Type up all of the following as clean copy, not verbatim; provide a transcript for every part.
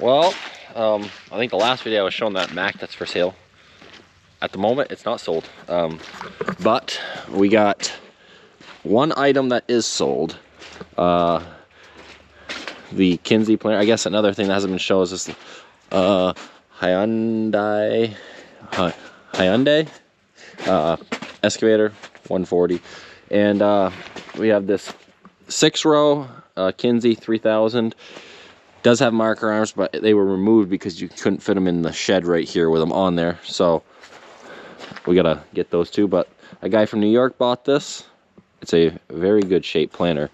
Well, I think the last video I was showing that Mac that's for sale. At the moment, it's not sold. But we got one item that is sold. The Kinsey planter. I guess another thing that hasn't been shown is this Hyundai excavator 140. And we have this 6-row Kinsey 3000. Does have marker arms, but they were removed because you couldn't fit them in the shed right here with them on there. So we gotta get those two. But a guy from New York bought this. It's a very good shape planter.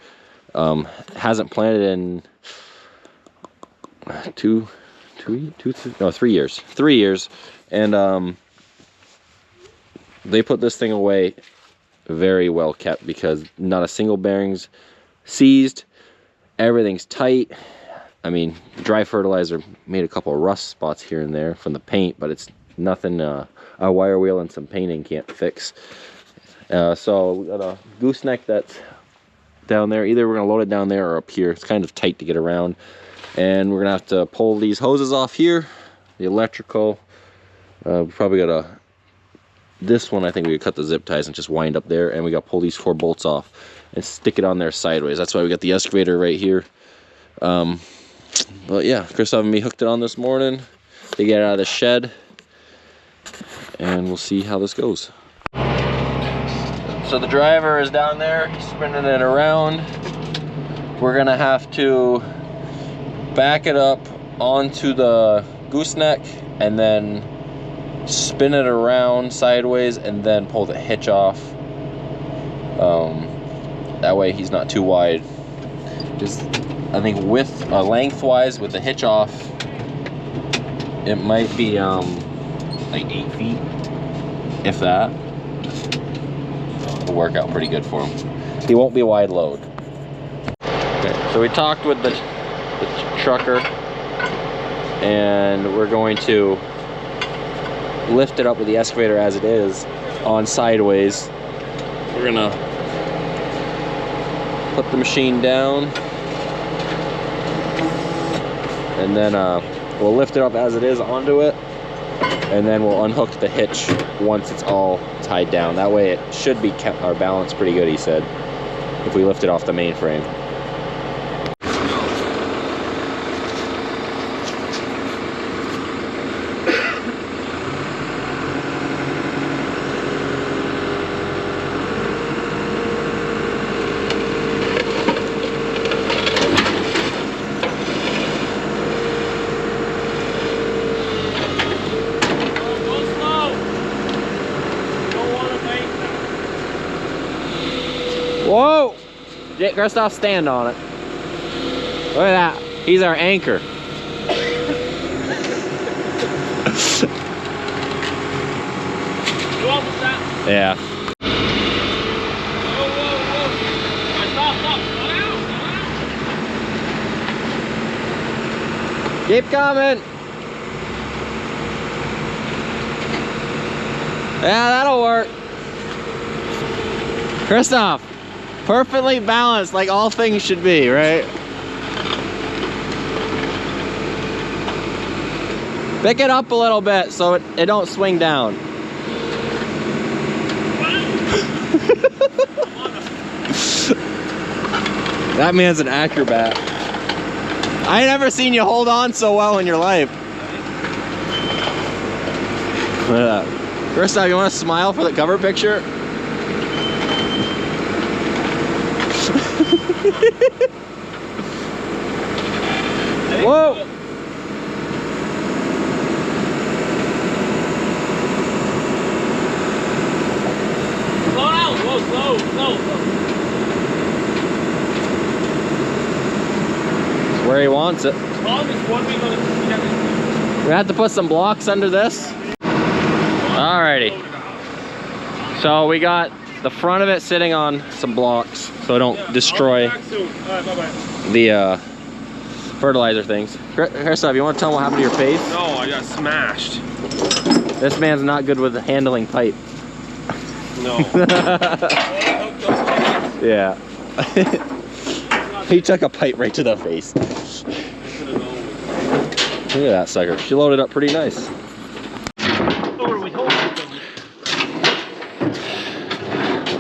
Hasn't planted in 3 years. 3 years. And they put this thing away very well kept because not a single bearing's seized. Everything's tight. I mean, dry fertilizer made a couple of rust spots here and there from the paint, but it's nothing a wire wheel and some painting can't fix. So we got a gooseneck that's down there. Either we're gonna load it down there or up here. It's kind of tight to get around. And we're gonna have to pull these hoses off here. The electrical. We probably gotta, this one I think we could cut the zip ties and just wind up there. And we gotta pull these 4 bolts off and stick it on there sideways. That's why we got the excavator right here. But yeah, Christoph and me hooked it on this morning to get it out of the shed, and we'll see how this goes. So the driver is down there, he's spinning it around. We're gonna have to back it up onto the gooseneck and then spin it around sideways and then pull the hitch off. That way he's not too wide. Just, I think lengthwise with the hitch off, it might be like 8 feet, if that. It'll work out pretty good for him. He won't be a wide load. Okay, so we talked with the trucker, and we're going to lift it up with the excavator as it is on sideways. We're gonna put the machine down, and then we'll lift it up as it is onto it, and then we'll unhook the hitch once it's all tied down. That way it should be kept our balance pretty good, he said, if we lift it off the main frame. Whoa! Christoph, stand on it. Look at that. He's our anchor. Yeah. Whoa, whoa, whoa. Stop. Keep coming. Yeah, that'll work. Christoph. Perfectly balanced, like all things should be, right? Pick it up a little bit so it don't swing down. That man's an acrobat. I ain't never seen you hold on so well in your life. Look at that. First off, you want to smile for the cover picture? Whoa! Slow down, slow. It's where he wants it. We have to put some blocks under this. Alrighty. So we got the front of it sitting on some blocks so it don't destroy the fertilizer things. Christoph, you want to tell them what happened to your face? No, I got smashed. This man's not good with handling pipe. No. Yeah. He took a pipe right to the face. Look at that sucker. She loaded up pretty nice.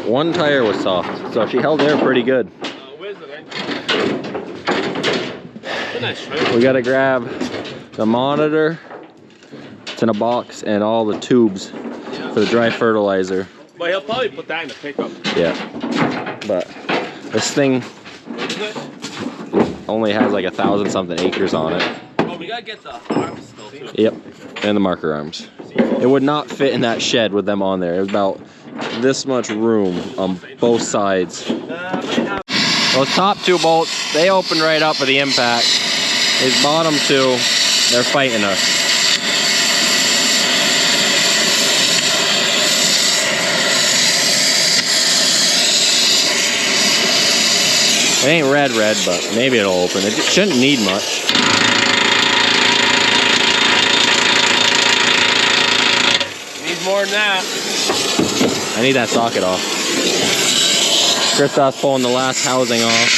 One tire was soft, so she held there pretty good. Where's the engine? We gotta grab the monitor. It's in a box, and all the tubes for the dry fertilizer. But he'll probably put that in the pickup. Yeah. But this thing only has like 1,000 something acres on it. Oh, we gotta get the arms still too. Yep, and the marker arms. It would not fit in that shed with them on there. It was about this much room on both sides. Those top two bolts, they opened right up with the impact. These bottom two, they're fighting us. It ain't red, but maybe it'll open. It shouldn't need much. Needs more than that. I need that socket off. Christoph's pulling the last housing off.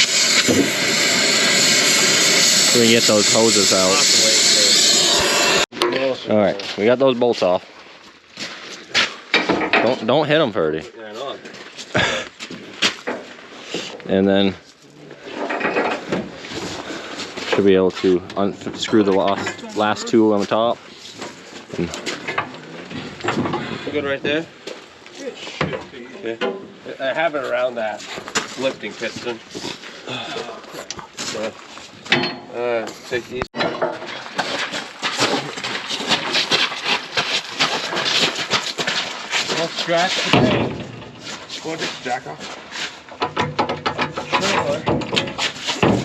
So we can get those hoses out. All right, we got those bolts off. Don't hit them, Ferdy. Yeah, I know. And then should be able to unscrew the last two on the top. And Good right there? Okay. I have it around that lifting piston. So, take these. Let's scratch the tank. Go ahead, just jack off.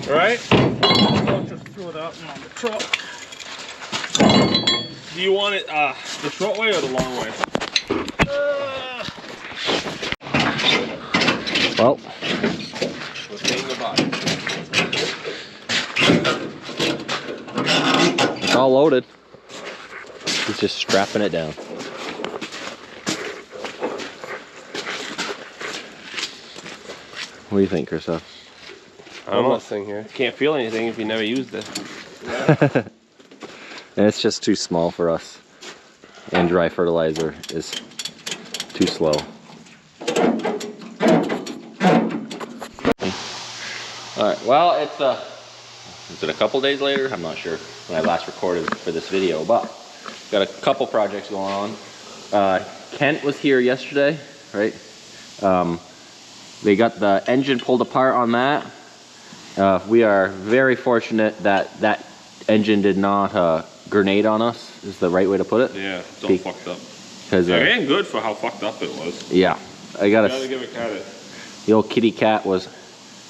Alright? I'll just throw it out on the truck. Do you want it the short way or the long way? well, Within the bottom. it's all loaded. He's just strapping it down. What do you think, Christoph? I don't know. This thing here. Can't feel anything if you never used it. And it's just too small for us. And dry fertilizer is too slow. Alright, well, is it a couple days later? I'm not sure when I last recorded for this video, but got a couple projects going on. Kent was here yesterday, right? They got the engine pulled apart on that. We are very fortunate that that engine did not grenade on us, is the right way to put it. Yeah, it's all fucked up. Because it ain't good for how fucked up it was. Yeah, I You gotta give it credit. the old kitty cat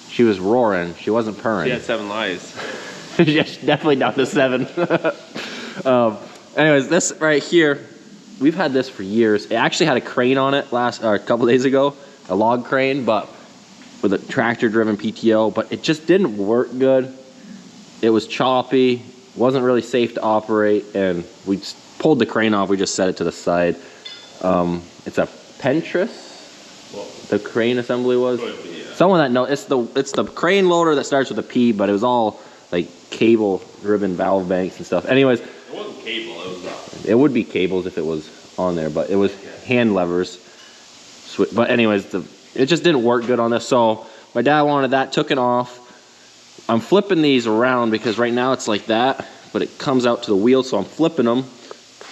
she was roaring, she wasn't purring. She had 7 lives. Yeah, she's definitely down to 7. Anyways, this right here, we've had this for years. It actually had a crane on it a couple days ago, a log crane, but with a tractor-driven PTO, but it just didn't work good. It was choppy, wasn't really safe to operate, and we just pulled the crane off. We just set it to the side. It's a Pentris. The crane assembly was. Someone that knows, it's the crane loader that starts with a P, but it was all like cable-driven valve banks and stuff. Anyways, It wasn't cable, it was it would be cables if it was on there, but it was hand levers. But anyways, it just didn't work good on this, so my dad wanted that, took it off. I'm flipping these around because right now it's like that, but it comes out to the wheel, so I'm flipping them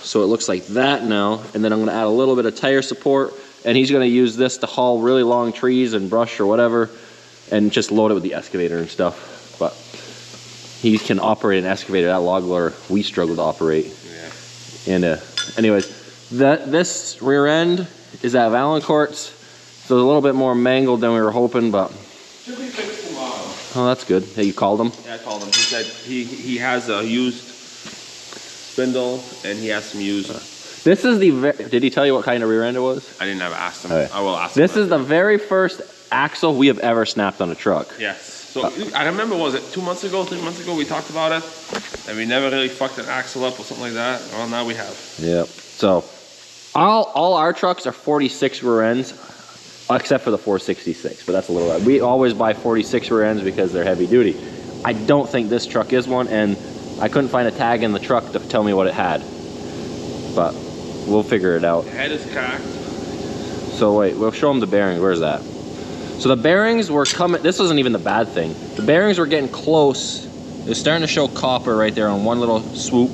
so it looks like that now, and then I'm going to add a little bit of tire support, and he's going to use this to haul really long trees and brush or whatever, and just load it with the excavator and stuff. But he can operate an excavator. That log loader we struggle to operate. Yeah. And anyways, this rear end is at Valancourt's, so it's a little bit more mangled than we were hoping, but Should be fixed tomorrow. oh, that's good. Hey, you called him? Yeah, I called him. He said he has a used spindle and he has some used. This is did he tell you what kind of rear end it was? I didn't have asked him. Okay. I will ask him. This is the very first axle we have ever snapped on a truck. Yes. So I remember, was it 2 months ago, 3 months ago, we talked about it, and we never really fucked an axle up or something like that. Well, now we have. Yep. So all our trucks are 46 rear ends, except for the 466, but that's a little. We always buy 46 rear ends because they're heavy duty. I don't think this truck is one, and I couldn't find a tag in the truck to tell me what it had, but we'll figure it out. The head is cracked. So wait, we'll show them the bearings. Where's that? So the bearings were coming, this wasn't even the bad thing. The bearings were getting close. It was starting to show copper right there on one little swoop.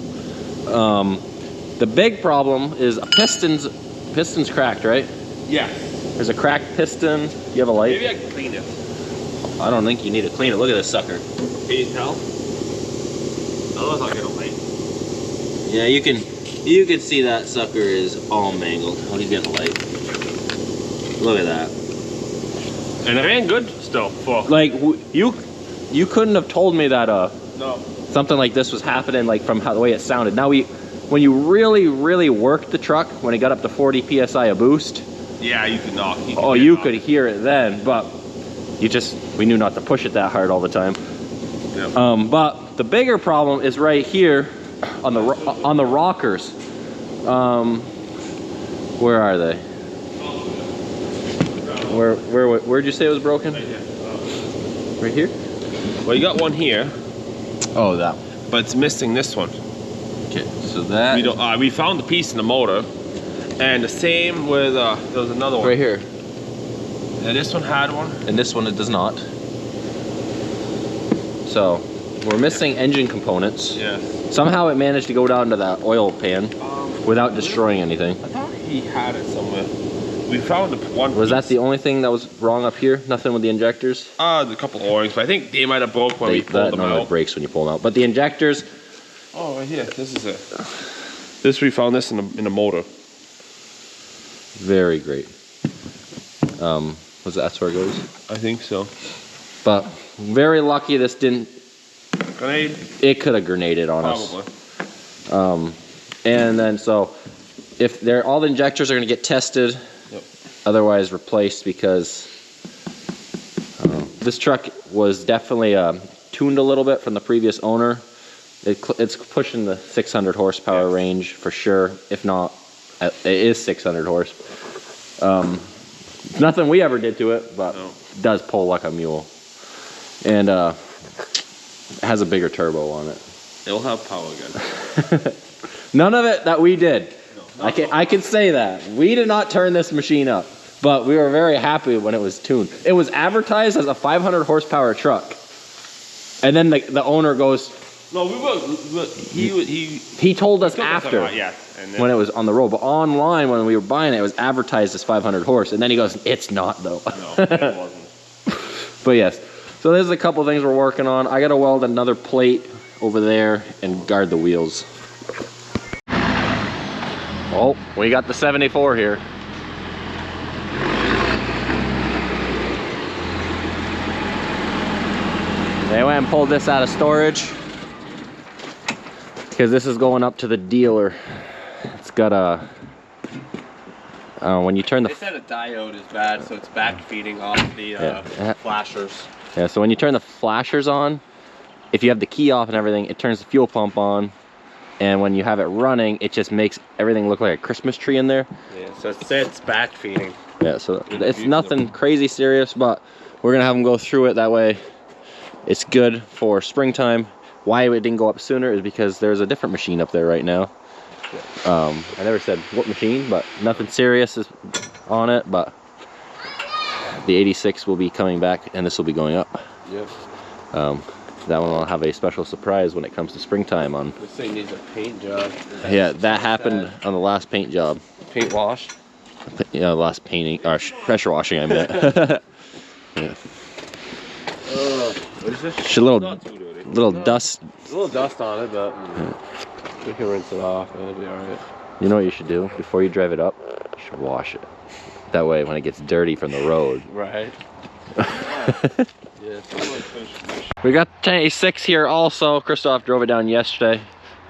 The big problem is a piston's cracked, right? Yeah. There's a cracked piston. You have a light? Maybe I can clean it. I don't think you need to clean it. Look at this sucker. Can you tell? Otherwise I'll get a light. Yeah, you can see that sucker is all mangled. Oh, he's getting a light. Look at that. And it ran good still. For Like you couldn't have told me that no. something like this was happening, like from how the way it sounded. Now when you really worked the truck, when it got up to 40 psi a boost, Yeah, you could knock. you could hear it then, but we knew not to push it that hard all the time. Yep. But the bigger problem is right here on the rockers. Where are they? Where'd you say it was broken? Right here? Well, you got one here, Oh, that one. but it's missing this one. Okay, so that We found the piece in the motor, and the same with there was another one. right here, And this one had one. and this one it does not. So we're missing engine components. Yeah. Somehow it managed to go down to that oil pan without destroying anything. I thought he had it somewhere. We found the one. Was that the only thing that was wrong up here? Nothing with the injectors? A couple O-rings, but I think they might have broke when we pulled them normally out. breaks when you pull them out. But the injectors, Oh, right here. This is it. We found this in the motor. very great. That's where it goes? I think so. But very lucky this didn't. Grenade? It could have grenaded on Probably. us. And then so, if all the injectors are going to get tested, Yep. otherwise replaced, because this truck was definitely tuned a little bit from the previous owner. It's pushing the 600 horsepower range for sure. If not, it is 600 horse. Nothing we ever did to it, but it does pull like a mule. And it has a bigger turbo on it. It'll have power again. None of it that we did. I can say that. We did not turn this machine up, but we were very happy when it was tuned. It was advertised as a 500 horsepower truck. And then the owner goes, No, he told us after. Yeah. And then, When it was on the road, but online when we were buying it, it was advertised as 500 horse, and then he goes, "It's not though." No, it wasn't. But yes, so there's a couple things we're working on. I got to weld another plate over there and guard the wheels. Oh, we got the 74 here. They went and pulled this out of storage because this is going up to the dealer. It's got a, when you turn the... They said a diode is bad, so it's back feeding off the flashers. Yeah, so when you turn the flashers on, if you have the key off and everything, it turns the fuel pump on. And when you have it running, it just makes everything look like a Christmas tree in there. Yeah, so it's back feeding. Yeah, so it's nothing crazy serious, but we're gonna have them go through it. That way it's good for springtime. Why it didn't go up sooner is because there's a different machine up there right now. I never said what machine, but nothing serious is on it, but the 86 will be coming back and this will be going up. Yep. That one will have a special surprise when it comes to springtime on. This thing needs a paint job. Yeah, that happened on the last paint job. Paint wash? Yeah, last painting, or pressure washing I meant. Yeah. What is this? Just a little Not too dirty. dust. There's a little dust on it, but we can rinse it off and it'll be alright. You know what you should do? Before you drive it up, you should wash it. That way when it gets dirty from the road. Right. Yeah, We got the 86 here also. Christoph drove it down yesterday.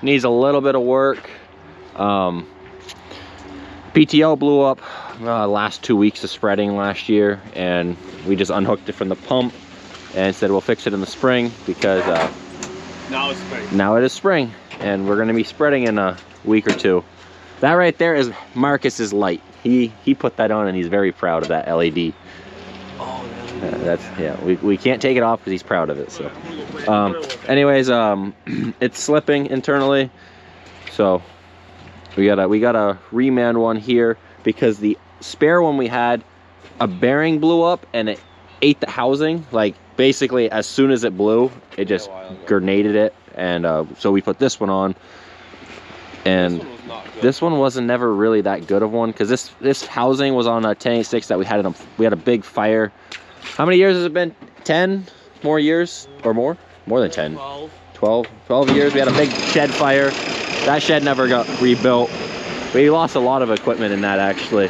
Needs a little bit of work. PTO blew up last 2 weeks of spreading last year, and we just unhooked it from the pump and said we'll fix it in the spring because now it's spring. now it is spring and we're going to be spreading in a week or two. That right there is Marcus's light. He put that on and he's very proud of that LED. Oh, really? Yeah, we can't take it off because he's proud of it. So, anyways, it's slipping internally. So we got a reman one here because the spare one we had, a bearing blew up and it ate the housing. Like basically, as soon as it blew, it just grenaded it, and so we put this one on. And this one wasn't never really that good of one because this housing was on a 1086 that we had a big fire. How many years has it been? 10 more years or more? More than 10. 12 years. We had a big shed fire. That shed never got rebuilt. We lost a lot of equipment in that actually.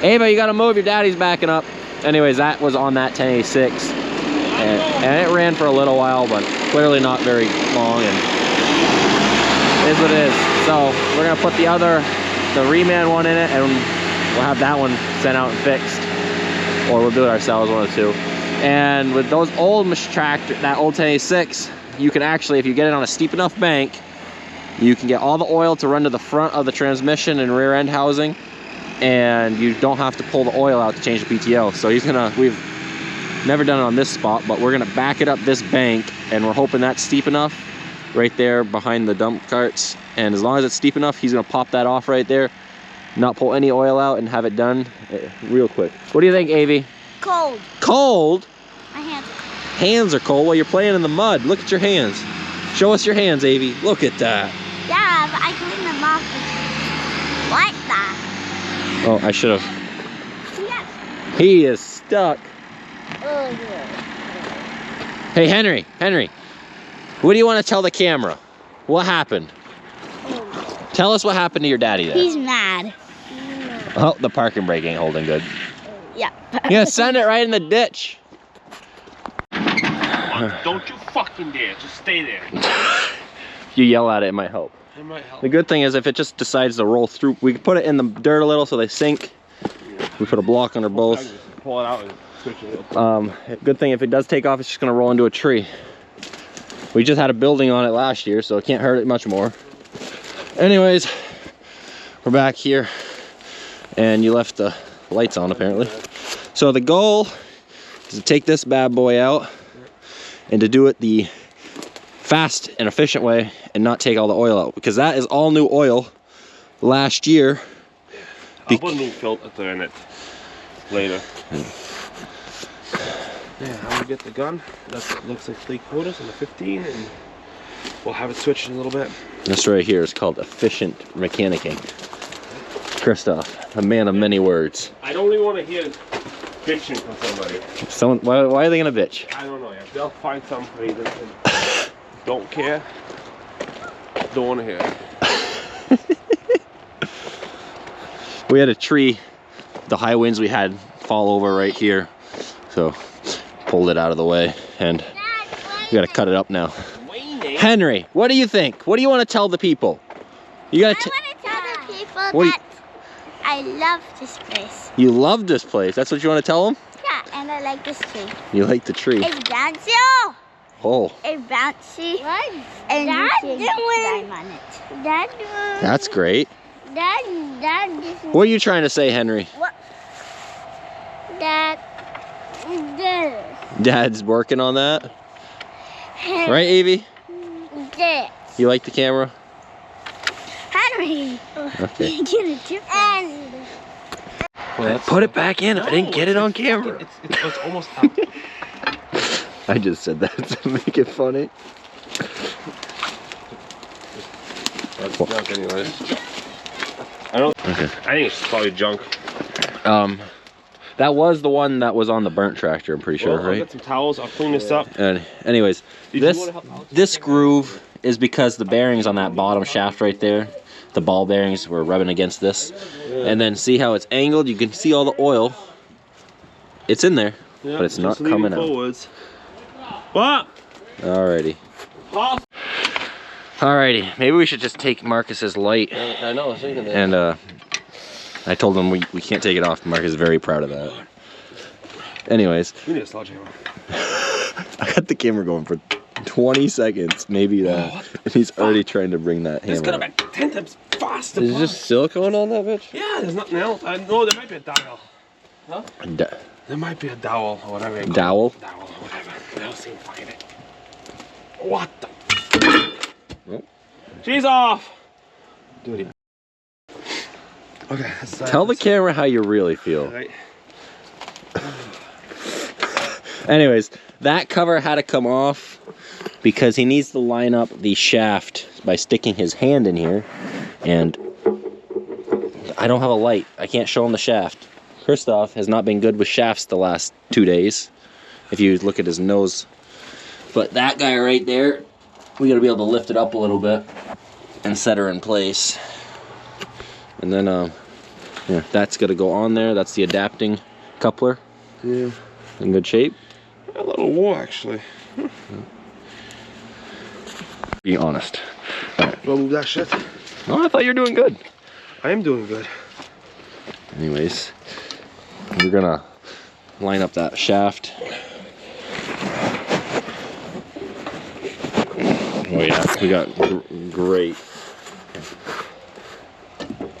Ava, you gotta move, your daddy's backing up. Anyways, that was on that 1086. And it ran for a little while, but clearly not very long, and it is what it is. So we're gonna put the reman one in it, and we'll have that one sent out and fixed, or we'll do it ourselves, one of the two. And with those old tractor, that old 1086, you can actually, if you get it on a steep enough bank, you can get all the oil to run to the front of the transmission and rear end housing, and you don't have to pull the oil out to change the PTO. So we've never done it on this spot, but we're gonna back it up this bank, and we're hoping that's steep enough right there behind the dump carts. And as long as it's steep enough, he's gonna pop that off right there, not pull any oil out, and have it done real quick. What do you think, Avi? Cold. Cold? My hands. Hands are cold? Well, you're playing in the mud. Look at your hands. Show us your hands, Avi. Look at that. Yeah, but I cleaned them off like that. Oh, I should have. Yes. He is stuck. Oh, yeah. Hey, Henry, what do you want to tell the camera? What happened? Oh. Tell us what happened to your daddy there. He's mad. Oh, the parking brake ain't holding good. Yeah. You're gonna send it right in the ditch. Don't you fucking dare. Just stay there. If you yell at it, it might help. It might help. The good thing is if it just decides to roll through, we can put it in the dirt a little so they sink. We put a block under both. Pull it out and switch it. Good thing if it does take off, it's just gonna roll into a tree. We just had a building on it last year, so it can't hurt it much more. Anyways, we're back here, and you left the lights on apparently. So the goal is to take this bad boy out and to do it the fast and efficient way and not take all the oil out, because that is all new oil last year. I'll put a new filter in it later. Yeah, I'm gonna get the gun. That looks like 3/4 and a 15, and we'll have it switched in a little bit. This right here is called efficient mechanicking. Christoph, a man of many words. I don't even want to hear bitching from somebody. Why are they gonna bitch? I don't know yet. They'll find some reason. Don't care. Don't want to hear it. We had a tree, the high winds we had fall over right here, so pulled it out of the way, and we gotta cut it up now. Henry, what do you think? What do you want to tell the people? You gotta. I want to tell the people What that I love this place. You love this place. That's what you want to tell them? Yeah, and I like this tree. You like the tree. It's bouncy. Oh. It's bouncy. What? And you can climb on it. That's great. Dad. What are you trying to say, Henry? What? Dad. Dad's working on that. Right, Evie? This. You like the camera? Henry. Okay. Get a tip. Put it back in. I didn't get it on camera. It's almost out. I just said that to make it funny. That's junk anyways. I think it's probably junk. That was the one that was on the burnt tractor, I'm pretty sure, I'll right? get some towels. I'll clean this up. And anyways, this groove is because the bearings on that bottom shaft right there, the ball bearings were rubbing against this. And then see how it's angled? You can see all the oil. It's in there, but it's not coming out. Forwards. What? Alrighty. Alrighty, maybe we should just take Marcus's light. I know, I was thinking that. And I told him we can't take it off. Marcus is very proud of that. Anyways. We need a sledgehammer. I got the camera going for 20 seconds, maybe that. And he's already trying to bring that hammer. This could have been 10 times faster. Is it just silicone on that bitch? Yeah, there's nothing else. I know there might be a dial. Huh? There might be a dowel or whatever. you call Dowel? it. Dowel, whatever. I don't see him fucking it. What the? Nope. She's off. Dude. Okay. Tell the camera how you really feel. Right. Anyways, that cover had to come off because he needs to line up the shaft by sticking his hand in here, and I don't have a light. I can't show him the shaft. Christoph has not been good with shafts the last 2 days, if you look at his nose. But that guy right there, we gotta be able to lift it up a little bit and set her in place. And then, yeah, that's gonna go on there. That's the adapting coupler. Yeah. In good shape. A little war, actually. Be honest. Wanna move that shit? Oh, I thought you were doing good. I am doing good. Anyways, we're gonna line up that shaft. Oh yeah, we got great.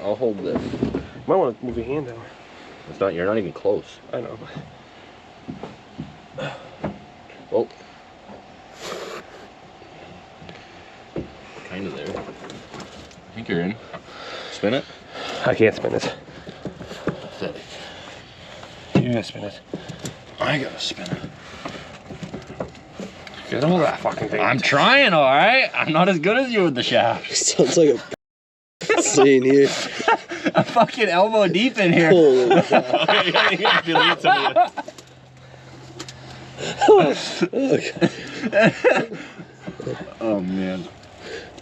I'll hold this. You might want to move your hand down. It's not. You're not even close. I know. Oh. Kind of there. I think you're in. Spin it. I can't spin it. Pathetic. You gotta spin it. I gotta spin it. Get hold of that fucking thing. I'm trying, all right. I'm not as good as you with the shaft. Sounds like a scene here. I'm fucking elbow deep in here. Holy cow. delete some of Okay. Oh man,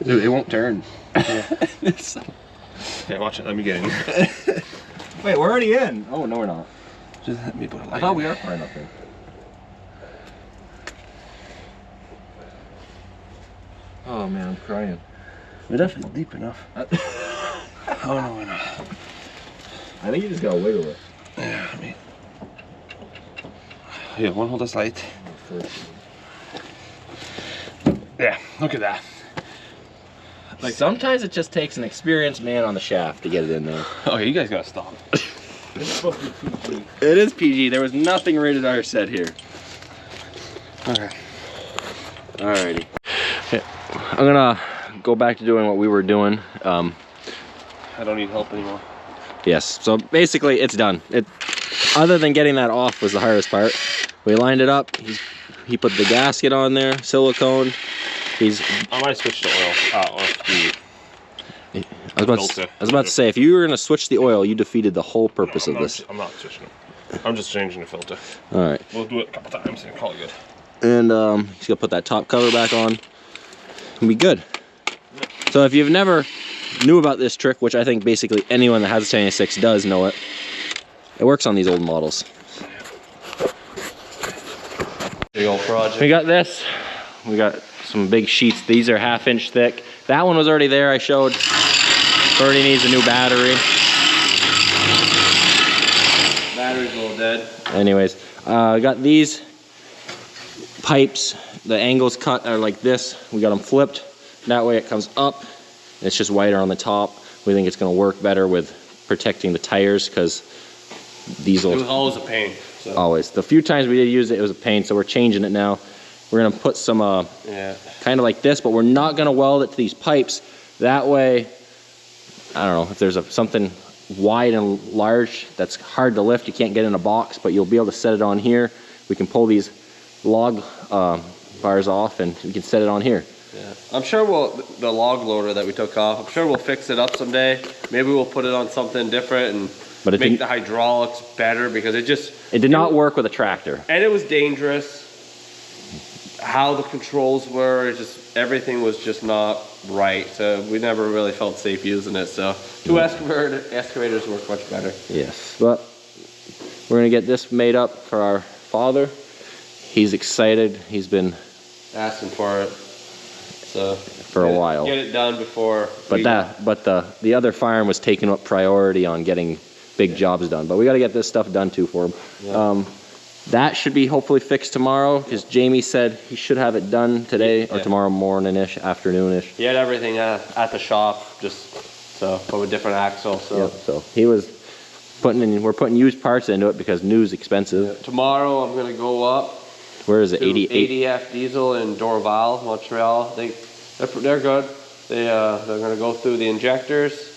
dude, it won't turn. Okay, watch it. Let me get in. Wait, we're already in. Oh no, we're not. Just let me put a light. I thought we were far enough in. Oh man, I'm crying. We're definitely deep enough. Oh no, we're not. I think you just gotta wiggle it. Yeah, I mean. Here, one hold this light. Yeah, look at that. Like sometimes it just takes an experienced man on the shaft to get it in there. Okay, you guys gotta stop. It's supposed to be PG. It is PG. There was nothing rated R said here. Okay. Alrighty. Yeah, I'm gonna go back to doing what we were doing. I don't need help anymore. Yes. So basically, it's done. Other than getting that off was the hardest part. We lined it up. He put the gasket on there, silicone. I might switch to oil. I was about to say, if you were gonna switch the oil, you defeated the whole purpose of this. I'm not switching it. I'm just changing the filter. All right. We'll do it a couple times and call it good. And he's gonna put that top cover back on. And be good. So if you've never knew about this trick, which I think basically anyone that has a 1086 does know it, it works on these old models. Big old project. We got this. We got some big sheets. These are 1/2 inch thick. That one was already there. I showed. Already needs a new battery. Battery's a little dead. Anyways, I got these pipes. The angles cut are like this. We got them flipped. That way it comes up. It's just wider on the top. We think it's going to work better with protecting the tires because these It was will always a pain. So. always. The few times we did use it, it was a pain. So we're changing it now. We're going to put some Yeah. kind of like this, but we're not going to weld it to these pipes. That way, I don't know, if there's something wide and large that's hard to lift, you can't get in a box, but you'll be able to set it on here. We can pull these log bars off and we can set it on here. Yeah. I'm sure the log loader that we took off, I'm sure we'll fix it up someday. Maybe we'll put it on something different and But it make didn't- the hydraulics better because it It did not work with a tractor. And it was dangerous. How the controls were, everything was just not right. So we never really felt safe using it. So two excavators work much better. Yes, but we're going to get this made up for our father. He's excited. He's been Asking for it. So for a while. Get it done before. But the other farm was taking up priority on getting big jobs done. But we got to get this stuff done too for him. Yeah. That should be hopefully fixed tomorrow because Jamie said he should have it done today or tomorrow morning-ish, afternoon-ish. He had everything at the shop, just so from a different axle. So Yep, so he was we're putting used parts into it because new's expensive. Tomorrow I'm gonna go up Where is it? to 88. ADF Diesel in Dorval, Montreal. They're good. They're gonna go through the injectors.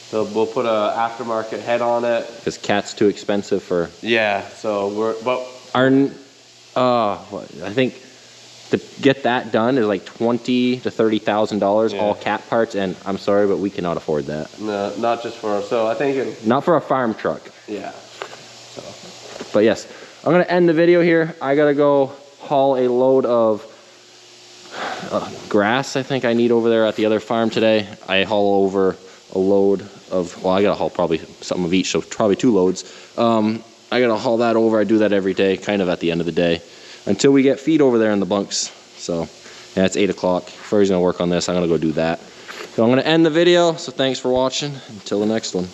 So we'll put a aftermarket head on it. Because cat's too expensive for. Yeah. So I think to get that done is like $20,000 to $30,000 Yeah. all cat parts, and I'm sorry, but we cannot afford that. no, not just for. So I think Not for a farm truck. yeah. But yes, I'm gonna end the video here. I gotta go haul a load of grass I think I need over there at the other farm today. I haul over a load of, well, I gotta haul probably something of each, so probably 2 loads. I gotta haul that over. I do that every day, kind of at the end of the day, until we get feed over there in the bunks. So yeah, it's 8 o'clock. Furry's gonna work on this. I'm gonna go do that. So I'm gonna end the video. So thanks for watching. Until the next one.